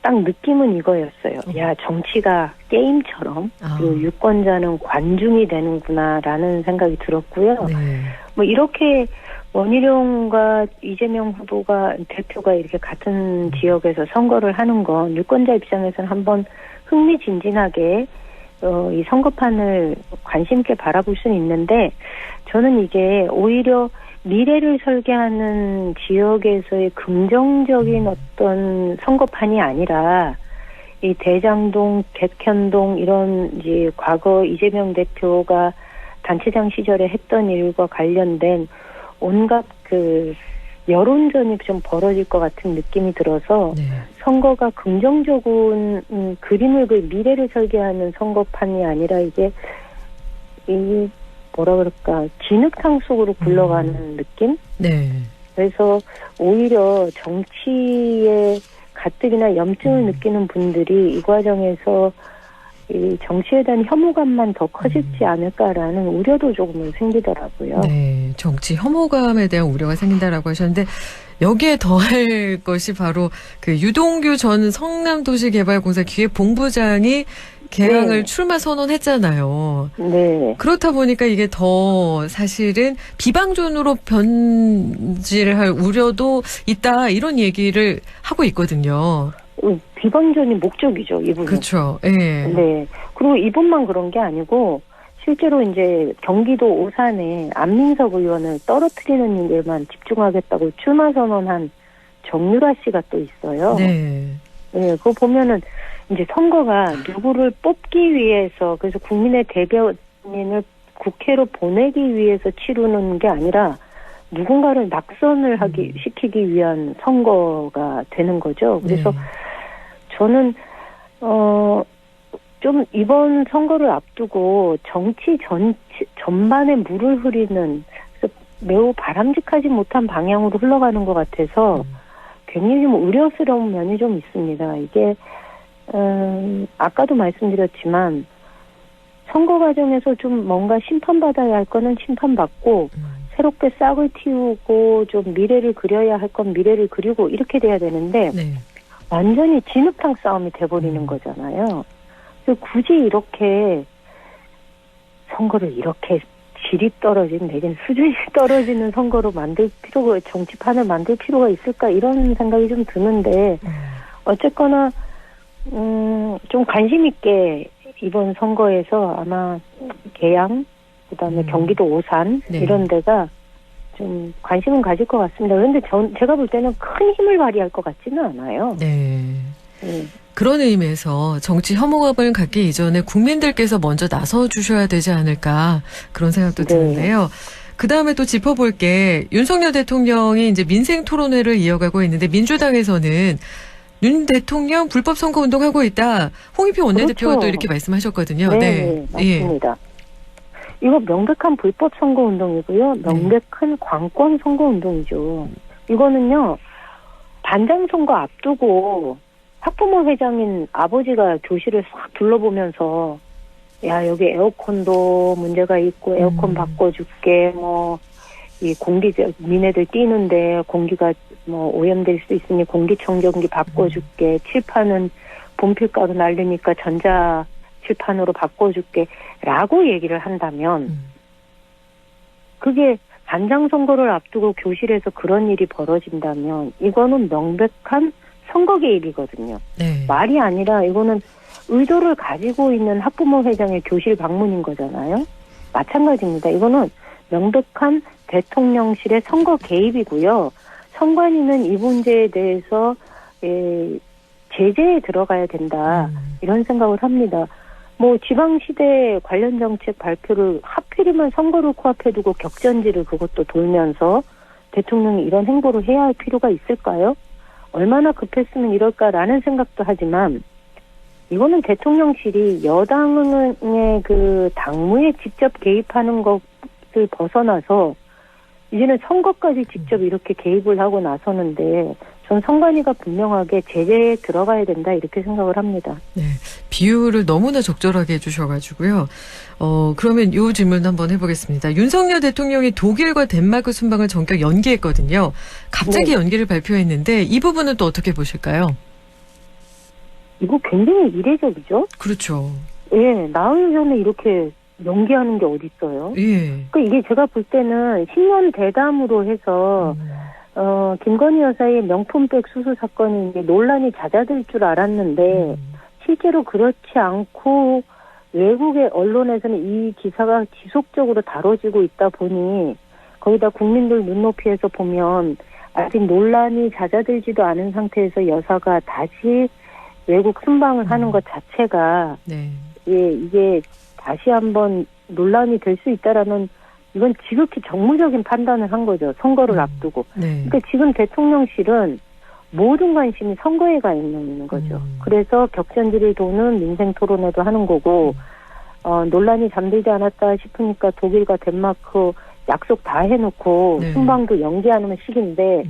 딱 느낌은 이거였어요. 야, 정치가 게임처럼 그리고 유권자는 관중이 되는구나라는 생각이 들었고요. 네. 뭐 이렇게 원희룡과 이재명 후보가 대표가 이렇게 같은 지역에서 선거를 하는 건 유권자 입장에서는 한번 흥미진진하게 이 선거판을 관심 있게 바라볼 수는 있는데 저는 이게 오히려 미래를 설계하는 지역에서의 긍정적인 어떤 선거판이 아니라 이 대장동, 백현동 이런 이제 과거 이재명 대표가 단체장 시절에 했던 일과 관련된 온갖 그 여론전이 좀 벌어질 것 같은 느낌이 들어서 네. 선거가 긍정적인 그림을 미래를 설계하는 선거판이 아니라 이게 이 뭐라 그럴까 진흙탕 속으로 굴러가는 느낌? 네. 그래서 오히려 정치의 가뜩이나 염증을 느끼는 분들이 이 과정에서 이 정치에 대한 혐오감만 더 커지지 않을까라는 우려도 조금은 생기더라고요. 네, 정치 혐오감에 대한 우려가 생긴다라고 하셨는데 여기에 더할 것이 바로 그 유동규 전 성남도시개발공사 기획본부장이 개항을 네. 출마 선언했잖아요. 네. 그렇다 보니까 이게 더 사실은 비방존으로 변질을 할 우려도 있다 이런 얘기를 하고 있거든요. 비방전이 목적이죠, 이분은. 그렇죠. 예. 네. 그리고 이분만 그런 게 아니고 실제로 이제 경기도 오산에 안민석 의원을 떨어뜨리는 일만 집중하겠다고 출마 선언한 정유라 씨가 또 있어요. 네. 네, 그거 보면은 이제 선거가 누구를 뽑기 위해서 그래서 국민의 대변인을 국회로 보내기 위해서 치르는 게 아니라 누군가를 낙선을 시키기 위한 선거가 되는 거죠. 그래서 저는 좀 이번 선거를 앞두고 정치 전반에 물을 흐리는 그래서 매우 바람직하지 못한 방향으로 흘러가는 것 같아서 굉장히 좀 우려스러운 면이 좀 있습니다. 이게 아까도 말씀드렸지만 선거 과정에서 좀 뭔가 심판받아야 할 거는 심판받고 새롭게 싹을 틔우고 좀 미래를 그려야 할 건 미래를 그리고 이렇게 돼야 되는데 완전히 진흙탕 싸움이 돼버리는 거잖아요. 그래서 굳이 이렇게 선거를 이렇게 질이 떨어진 내지는 수준이 떨어지는 선거로 만들 필요가 정치판을 만들 필요가 있을까 이런 생각이 좀 드는데 어쨌거나 좀 관심 있게 이번 선거에서 아마 계양 그다음에 경기도 오산 이런 데가 좀 관심은 가질 것 같습니다. 그런데 제가 볼 때는 큰 힘을 발휘할 것 같지는 않아요. 네. 그런 의미에서 정치 혐오감을 갖기 이전에 국민들께서 먼저 나서 주셔야 되지 않을까 그런 생각도 드는데요. 그 다음에 또 짚어볼 게 윤석열 대통령이 이제 민생 토론회를 이어가고 있는데 민주당에서는 윤 대통령 불법 선거 운동하고 있다. 홍익표 원내대표가 그렇죠. 또 이렇게 말씀하셨거든요. 네, 맞습니다. 이거 명백한 불법 선거 운동이고요. 명백한 관권 선거 운동이죠. 이거는요. 반장 선거 앞두고 학부모 회장인 아버지가 교실을 싹 둘러보면서 야 여기 에어컨도 문제가 있고 에어컨 바꿔줄게 뭐 이 공기 니네들 뛰는데 공기가 뭐 오염될 수 있으니 공기청정기 바꿔줄게 칠판은 본필가루 날리니까 전자 칠판으로 바꿔줄게 라고 얘기를 한다면 그게 반장 선거를 앞두고 교실에서 그런 일이 벌어진다면 이거는 명백한 선거 개입이거든요. 말이 아니라 이거는 의도를 가지고 있는 학부모 회장의 교실 방문인 거잖아요. 마찬가지입니다. 이거는 명백한 대통령실의 선거 개입이고요. 선관위는 이 문제에 대해서 제재에 들어가야 된다. 이런 생각을 합니다. 뭐 지방시대 관련 정책 발표를 하필이면 선거를 코앞에 두고 격전지를 그것도 돌면서 대통령이 이런 행보를 해야 할 필요가 있을까요? 얼마나 급했으면 이럴까라는 생각도 하지만 이거는 대통령실이 여당의 그 당무에 직접 개입하는 것을 벗어나서 이제는 선거까지 직접 이렇게 개입을 하고 나서는데 전 선관위가 분명하게 제재에 들어가야 된다 이렇게 생각을 합니다. 네, 비유를 너무나 적절하게 해주셔가지고요. 그러면 이 질문 한번 해보겠습니다. 윤석열 대통령이 독일과 덴마크 순방을 전격 연기했거든요. 갑자기 네. 연기를 발표했는데 이 부분은 또 어떻게 보실까요? 이거 굉장히 이례적이죠? 그렇죠. 예, 나흘 전에 이렇게 연기하는 게 어디 있어요? 예. 그 이게 제가 볼 때는 신년 대담으로 해서 김건희 여사의 명품백 수수 사건이 이제 논란이 잦아들 줄 알았는데 실제로 그렇지 않고 외국의 언론에서는 이 기사가 지속적으로 다뤄지고 있다 보니 거기다 국민들 눈높이에서 보면 아직 논란이 잦아들지도 않은 상태에서 여사가 다시 외국 순방을 하는 것 자체가 네. 예, 이게 다시 한번 논란이 될 수 있다라는 이건 지극히 정무적인 판단을 한 거죠. 선거를 앞두고. 네. 그러니까 지금 대통령실은 모든 관심이 선거에 가 있는 거죠. 그래서 격전지를 도는 민생 토론회도 하는 거고 논란이 잠들지 않았다 싶으니까 독일과 덴마크 약속 다 해놓고 네. 순방도 연기하는 시기인데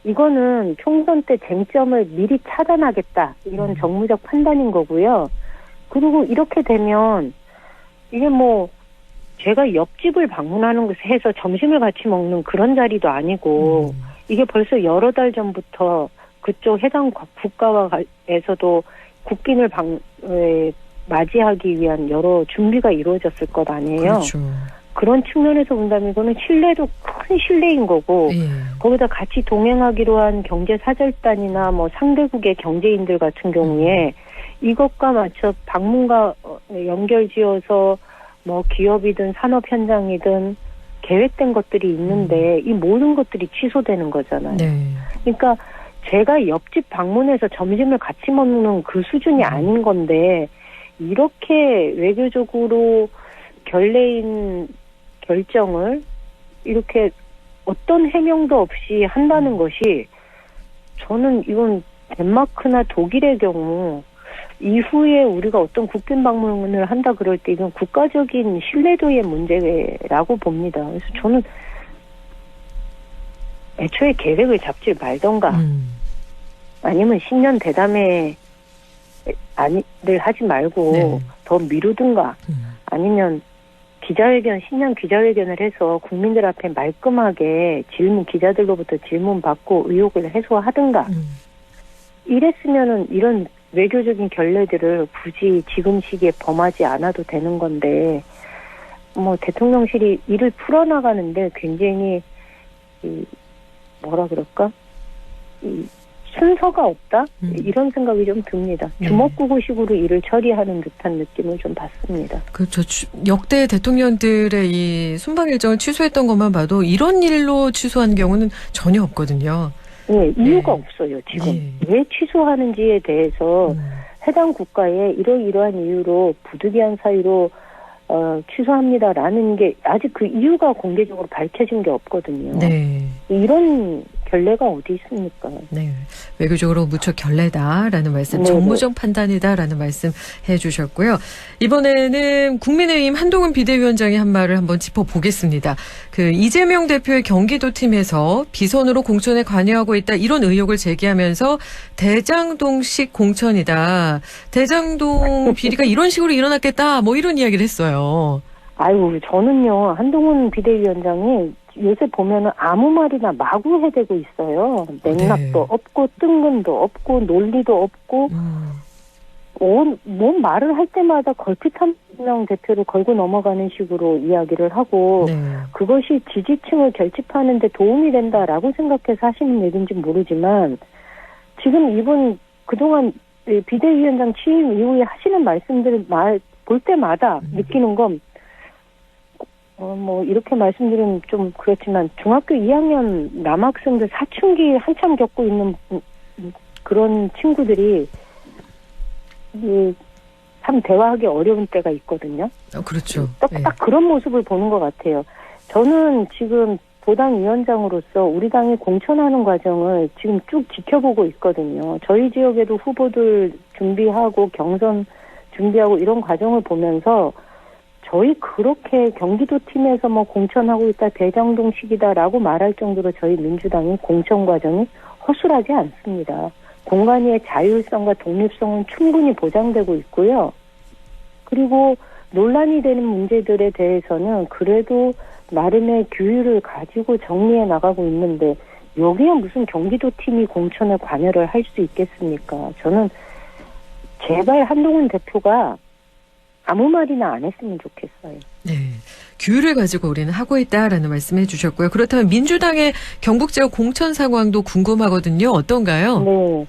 이거는 총선 때 쟁점을 미리 차단하겠다 이런 정무적 판단인 거고요. 그리고 이렇게 되면 이게 뭐 제가 옆집을 방문하는 것에 해서 점심을 같이 먹는 그런 자리도 아니고 이게 벌써 여러 달 전부터 그쪽 해당 국가와에서도 국빈을 맞이하기 위한 여러 준비가 이루어졌을 것 아니에요. 그렇죠. 그런 측면에서 본다면 이거는 신뢰도 큰 신뢰인 거고 예. 거기다 같이 동행하기로 한 경제사절단이나 뭐 상대국의 경제인들 같은 경우에 이것과 맞춰 방문과 연결지어서 뭐 기업이든 산업 현장이든 계획된 것들이 있는데 이 모든 것들이 취소되는 거잖아요. 네. 그러니까 제가 옆집 방문해서 점심을 같이 먹는 그 수준이 아닌 건데 이렇게 외교적으로 결례인 결정을 이렇게 어떤 해명도 없이 한다는 것이 저는 이건 덴마크나 독일의 경우 이후에 우리가 어떤 국빈 방문을 한다 그럴 때 이건 국가적인 신뢰도의 문제라고 봅니다. 그래서 저는 애초에 계획을 잡지 말던가 아니면 신년 대담회를 하지 말고 네. 더 미루든가 아니면 신년 기자회견을 해서 국민들 앞에 말끔하게 기자들로부터 질문 받고 의혹을 해소하든가 이랬으면은 이런 외교적인 결례들을 굳이 지금 시기에 범하지 않아도 되는 건데 뭐 대통령실이 이를 풀어나가는데 굉장히 뭐라 그럴까 순서가 없다 이런 생각이 좀 듭니다. 주먹구구식으로 일을 처리하는 듯한 느낌을 좀 받습니다. 그렇죠. 역대 대통령들의 이 순방 일정을 취소했던 것만 봐도 이런 일로 취소한 경우는 전혀 없거든요. 네, 이유가 없어요, 지금. 예. 왜 취소하는지에 대해서 해당 국가에 이러이러한 이유로 부득이한 사유로 취소합니다라는 게 아직 그 이유가 공개적으로 밝혀진 게 없거든요. 네. 이런 결례가 어디 있습니까? 네. 외교적으로 무척 결례다라는 말씀, 정무적 판단이다라는 말씀 해주셨고요. 이번에는 국민의힘 한동훈 비대위원장이 한 말을 한번 짚어보겠습니다. 이재명 대표의 경기도 팀에서 비선으로 공천에 관여하고 있다 이런 의혹을 제기하면서 대장동식 공천이다. 대장동 비리가 이런 식으로 일어났겠다. 뭐 이런 이야기를 했어요. 아유, 저는요 한동훈 비대위원장이 요새 보면은 아무 말이나 마구 해대고 있어요. 맥락도 없고 뜬금도 없고 논리도 없고 뭔 말을 할 때마다 걸핏한 명 대표를 걸고 넘어가는 식으로 이야기를 하고 그것이 지지층을 결집하는 데 도움이 된다라고 생각해서 하시는 얘기인지 모르지만 지금 이분 그동안 비대위원장 취임 이후에 하시는 말씀들을 볼 때마다 느끼는 건 뭐 이렇게 말씀드리면 좀 그렇지만 중학교 2학년 남학생들 사춘기 한참 겪고 있는 그런 친구들이 참 대화하기 어려운 때가 있거든요. 그렇죠. 딱 그런 모습을 보는 것 같아요. 저는 지금 도당 위원장으로서 우리 당이 공천하는 과정을 지금 쭉 지켜보고 있거든요. 저희 지역에도 후보들 준비하고 경선 준비하고 이런 과정을 보면서 저희 그렇게 경기도 팀에서 뭐 공천하고 있다 대장동식이다라고 말할 정도로 저희 민주당이 공천 과정이 허술하지 않습니다. 공간의 자율성과 독립성은 충분히 보장되고 있고요. 그리고 논란이 되는 문제들에 대해서는 그래도 나름의 규율을 가지고 정리해 나가고 있는데 여기에 무슨 경기도 팀이 공천에 관여를 할 수 있겠습니까? 저는 제발 한동훈 대표가 아무 말이나 안 했으면 좋겠어요. 네. 규율을 가지고 우리는 하고 있다라는 말씀해 주셨고요. 그렇다면 민주당의 경북 지역 공천 상황도 궁금하거든요. 어떤가요? 네.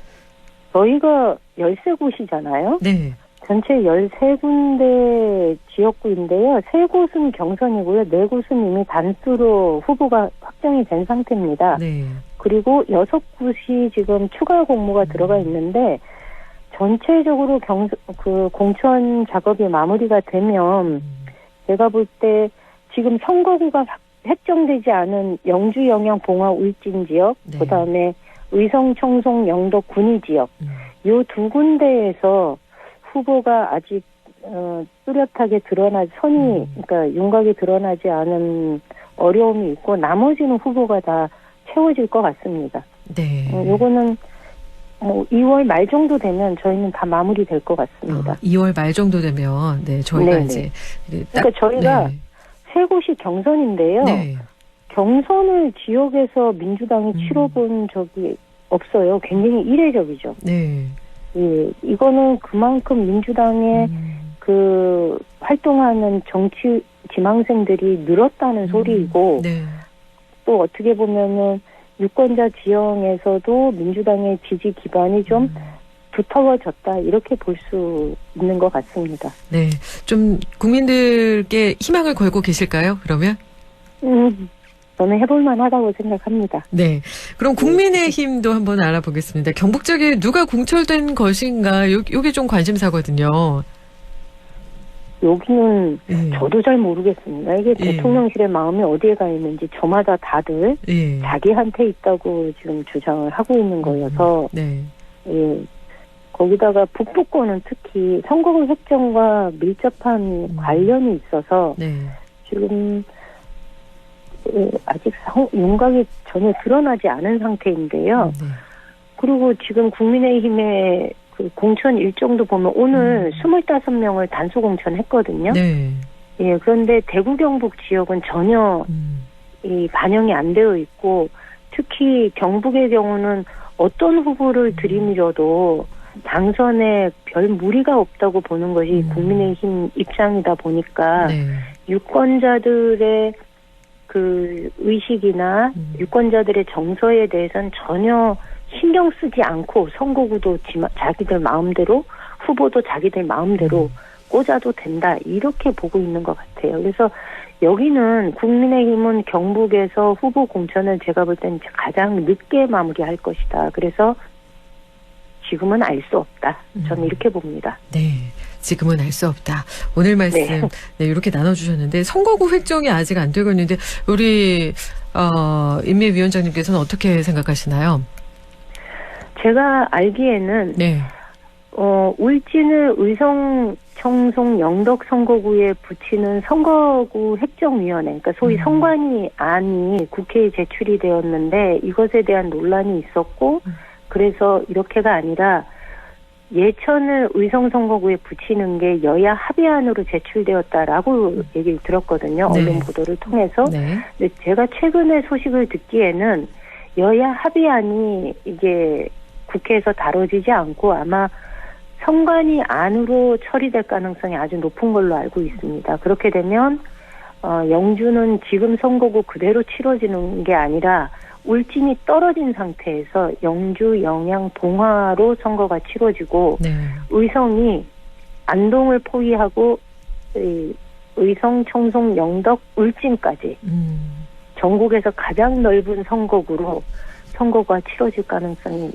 저희가 13곳이잖아요. 네. 전체 13군데 지역구인데요. 3곳은 경선이고요. 4곳은 이미 단수로 후보가 확정이 된 상태입니다. 네. 그리고 6곳이 지금 추가 공모가 들어가 있는데 전체적으로 공천 작업이 마무리가 되면 제가 볼 때 지금 선거구가 획정되지 않은 영주, 영양, 봉화, 울진 지역, 네. 그다음에 의성, 청송, 영덕, 군위 지역 요 2군데에서 후보가 아직 뚜렷하게 그러니까 윤곽이 드러나지 않은 어려움이 있고 나머지는 후보가 다 채워질 것 같습니다. 네. 요거는 뭐 2월 말 정도 되면 저희는 다 마무리될 것 같습니다. 2월 말 정도 되면 저희가 네네. 이제 그러니까 저희가 3곳이 경선인데요. 네. 경선을 지역에서 민주당이 치러본 적이 없어요. 굉장히 이례적이죠. 네. 예, 이거는 그만큼 민주당의 활동하는 정치 지망생들이 늘었다는 소리이고, 네. 또 어떻게 보면은 유권자 지형에서도 민주당의 지지 기반이 좀 두터워졌다, 이렇게 볼 수 있는 것 같습니다. 네. 좀 국민들께 희망을 걸고 계실까요, 그러면? 저는 해볼만 하다고 생각합니다. 네. 그럼 국민의힘도 한번 알아보겠습니다. 경북 지역에 누가 공천된 것인가, 요게 좀 관심사거든요. 여기는 저도 잘 모르겠습니다. 이게 대통령실의 마음이 어디에 가 있는지 저마다 다들 자기한테 있다고 지금 주장을 하고 있는 거여서 네. 예. 거기다가 북부권은 특히 선거구 획정과 밀접한 관련이 있어서 지금 아직 윤곽이 전혀 드러나지 않은 상태인데요. 그리고 지금 국민의힘의 공천 일정도 보면 오늘 25명을 단수 공천했거든요. 네. 예, 그런데 대구 경북 지역은 전혀 반영이 안 되어 있고 특히 경북의 경우는 어떤 후보를 들이밀어도 당선에 별 무리가 없다고 보는 것이 국민의힘 입장이다 보니까 유권자들의 의식이나 유권자들의 정서에 대해서는 전혀 신경 쓰지 않고 선거구도 자기들 마음대로 후보도 자기들 마음대로 꽂아도 된다 이렇게 보고 있는 것 같아요. 그래서 여기는 국민의힘은 경북에서 후보 공천을 제가 볼 때는 가장 늦게 마무리할 것이다. 그래서 지금은 알 수 없다. 저는 이렇게 봅니다. 네. 지금은 알 수 없다. 오늘 말씀 이렇게 나눠주셨는데 선거구 획정이 아직 안 되고 있는데 우리 인미위원장님께서는 어떻게 생각하시나요? 제가 알기에는 울진을 의성, 청송, 영덕 선거구에 붙이는 선거구 획정위원회, 그러니까 소위 선관위 안이 국회에 제출이 되었는데 이것에 대한 논란이 있었고 그래서 이렇게가 아니라 예천을 의성 선거구에 붙이는 게 여야 합의안으로 제출되었다라고 얘기를 들었거든요. 언론 보도를 통해서. 근데 제가 최근에 소식을 듣기에는 여야 합의안이 이게 국회에서 다뤄지지 않고 아마 선관위 안으로 처리될 가능성이 아주 높은 걸로 알고 있습니다. 그렇게 되면 영주는 지금 선거구 그대로 치러지는 게 아니라 울진이 떨어진 상태에서 영주, 영양, 봉화로 선거가 치러지고 의성이 안동을 포위하고 의성, 청송, 영덕, 울진까지 전국에서 가장 넓은 선거구로 선거가 치러질 가능성이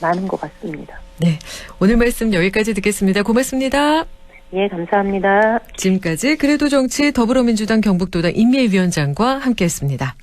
많은 것 같습니다. 네, 오늘 말씀 여기까지 듣겠습니다. 고맙습니다. 예, 감사합니다. 지금까지 그래도 정치 더불어민주당 경북도당 임예위원장과 함께했습니다.